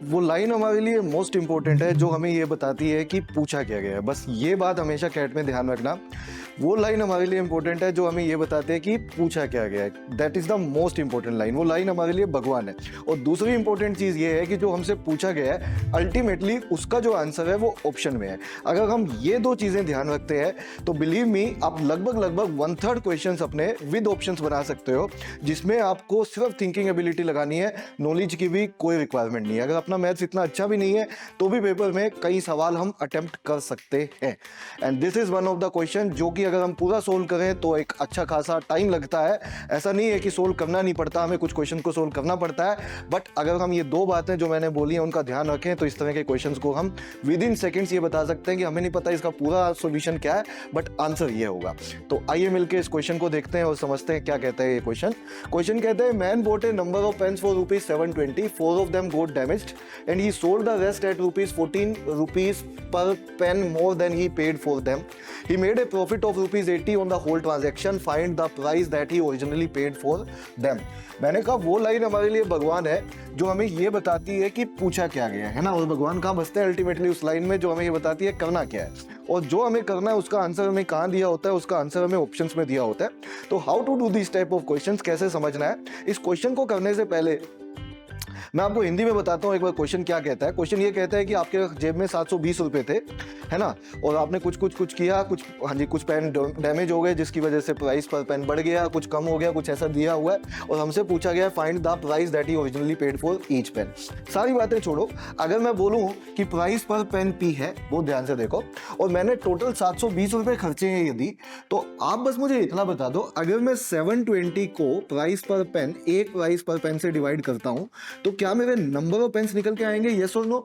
वो लाइन हमारे लिए मोस्ट इंपॉर्टेंट है जो हमें ये बताती है कि पूछा क्या गया है। बस ये बात हमेशा कैट में ध्यान रखना, वो लाइन हमारे लिए इंपॉर्टेंट है जो हमें ये बताते हैं कि पूछा क्या गया है। That is the most important line. वो लाइन हमारे लिए भगवान है। और दूसरी इंपॉर्टेंट चीज़ ये है कि जो हमसे पूछा गया है अल्टीमेटली उसका जो आंसर है वो ऑप्शन में है। अगर हम ये दो चीज़ें ध्यान रखते हैं तो बिलीव मी आप लगभग 1/3 क्वेश्चन अपने विद ऑप्शंस बना सकते हो, जिसमें आपको सिर्फ थिंकिंग एबिलिटी लगानी है, नॉलेज की भी कोई रिक्वायरमेंट नहीं है। अगर अपना मैथ्स इतना अच्छा भी नहीं है तो भी पेपर में कई सवाल हम अटेम्प्ट कर सकते हैं। And this is one of the question जो कि अगर हम पूरा सोल्व करें तो एक अच्छा खासा टाइम लगता है। ऐसा नहीं है कि सोल्व करना नहीं पड़ता, हमें कुछ क्वेश्चन को सोल्व करना पड़ता है, बट अगर हम ये दो बातें जो मैंने बोली हैं उनका ध्यान रखें तो इस तरह के क्वेश्चंस को हम विद इन सेकेंड्स ये बता सकते हैं कि हमें नहीं पता इसका पूरा सोल्यूशन क्या है बट आंसर ये होगा। तो आइए मिलकर इस क्वेश्चन को देखते हैं और समझते हैं क्या कहता है ये क्वेश्चन। क्वेश्चन कहते हैं man bought a number of pens for rupees 720, 4 of them got damaged and he sold the rest at rupees 14 rupees per pen more than he paid for them. He made a profit of rupees 80 on the whole transaction. Find the price that he originally paid for them. मैंने कहा वो line हमारे लिए भगवान है जो हमें ये बताती है कि पूछा क्या गया है ना। और भगवान कहाँ बसते हैं अल्टीमेटली उस लाइन में जो हमें ये बताती है करना क्या है, और जो हमें करना है उसका आंसर हमें कहाँ दिया होता है, उसका आंसर हमें ऑप्शंस में दिया होता है। तो how to do this type of questions, कैसे समझना है इस क्वेश्चन को करने से पहले मैं आपको हिंदी में बताता हूँ एक बार क्वेश्चन क्या कहता है। क्वेश्चन ये कहता है कि आपके जेब में 720 रुपए थे, है ना, और आपने कुछ किया, कुछ हाँ जी कुछ पेन डैमेज हो गए जिसकी वजह से प्राइस पर पेन बढ़ गया, कुछ कम हो गया, कुछ ऐसा दिया हुआ है और हमसे पूछा गया find the price that he originally paid for each pen. सारी बातें छोड़ो, अगर मैं बोलूँ कि प्राइस पर पेन पी है, बहुत ध्यान से देखो, और मैंने टोटल 720 रुपए खर्चे हैं यदि, तो आप बस मुझे इतना बता दो अगर मैं 720 को प्राइस पर पेन, एक प्राइस पर पेन से डिवाइड करता हूँ तो क्या मेरे नंबर ऑफ पेन्स निकल के आएंगे, यस और नो?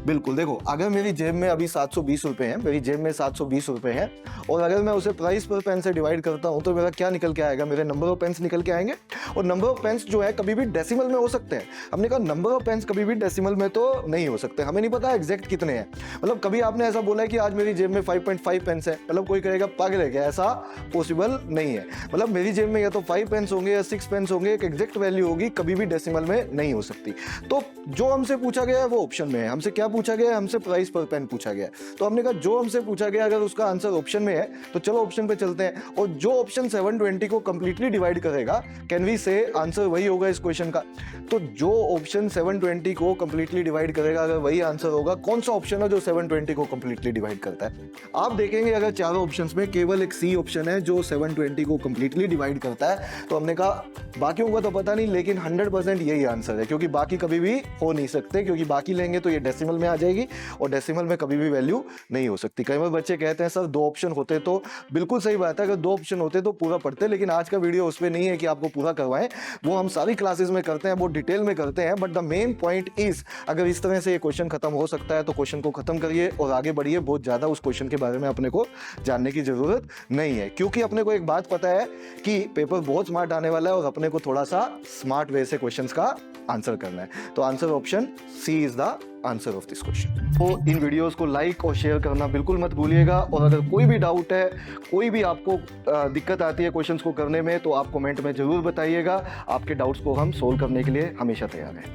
बिल्कुल। देखो अगर मेरी जेब में अभी 720 रुपए हैं, मेरी जेब में 720 रुपए हैं और अगर मैं उसे प्राइस पर पेन से डिवाइड करता हूं तो मेरा क्या निकल के आएगा, मेरे नंबर ऑफ पेन्स निकल के आएंगे। और नंबर ऑफ पेन्स जो है कभी भी डेसिमल में हो सकते हैं। हमने कहा नंबर ऑफ पेन्स कभी भी डेसिमल में तो नहीं हो सकते, हमें नहीं पता एग्जैक्ट कितने हैं। मतलब कभी आपने ऐसा बोला है कि आज मेरी जेब में 5.5 पेन्स है, मतलब कोई कहेगा पागल है क्या, ऐसा पॉसिबल नहीं है। मतलब मेरी जेब में या तो 5 पेन्स होंगे या 6 पेन्स होंगे, एक एग्जैक्ट वैल्यू होगी, कभी भी डेसिमल में नहीं हो सकती। तो जो हमसे पूछा गया है वो ऑप्शन में है। हमसे क्या पूछा गया है, हमसे प्राइस पर पेन पूछा गया है। तो हमने कहा जो हमसे पूछा गया अगर उसका आंसर ऑप्शन में है तो चलो ऑप्शन पे चलते हैं। और जो ऑप्शन 720 को कंप्लीटली डिवाइड करेगा, कैन वी से आंसर वही होगा इस क्वेश्चन का। तो जो ऑप्शन 720 को कंप्लीटली डिवाइड करेगा अगर वही आंसर होगा, कौन सा ऑप्शन है जो 720 को कंप्लीटली डिवाइड करता है? आप देखेंगे अगर चारों ऑप्शंस में केवल एक सी ऑप्शन है जो 720 को कंप्लीटली डिवाइड करता है। तो हमने कहा बाकियों का तो पता नहीं, लेकिन 100% यही आंसर है, क्योंकि बाकी कभी भी हो नहीं सकते, क्योंकि बाकी लेंगे तो ये डेसिमल में आ जाएगी और डेसिमल में कभी भी वैल्यू नहीं हो सकती। कई बार बच्चे कहते हैं सर 2 ऑप्शन होते, तो बिल्कुल सही बात है, अगर 2 ऑप्शन होते तो पूरा पढ़ते, लेकिन आज का वीडियो उस पर नहीं है कि आपको पूरा करवाएं, वो हम सारी क्लासेस में करते हैं, बहुत डिटेल में करते हैं। But the main point is अगर इस तरह से ये क्वेश्चन खत्म हो सकता है तो क्वेश्चन को खत्म करिए और आगे बढ़िए। बहुत ज्यादा उस क्वेश्चन के बारे में अपने को जानने की जरूरत नहीं है, क्योंकि अपने को एक बात पता है कि पेपर बहुत स्मार्ट आने वाला है और अपने को थोड़ा सा स्मार्ट वे से क्वेश्चंस का आंसर करना है। तो answer option C is the answer of this question. तो इन वीडियोस को लाइक और शेयर करना बिल्कुल मत भूलिएगा, और अगर कोई भी डाउट है, कोई भी आपको दिक्कत आती है क्वेश्चंस को करने में, तो आप कमेंट में जरूर बताइएगा। आपके डाउट्स को हम सोल्व करने के लिए हमेशा तैयार हैं।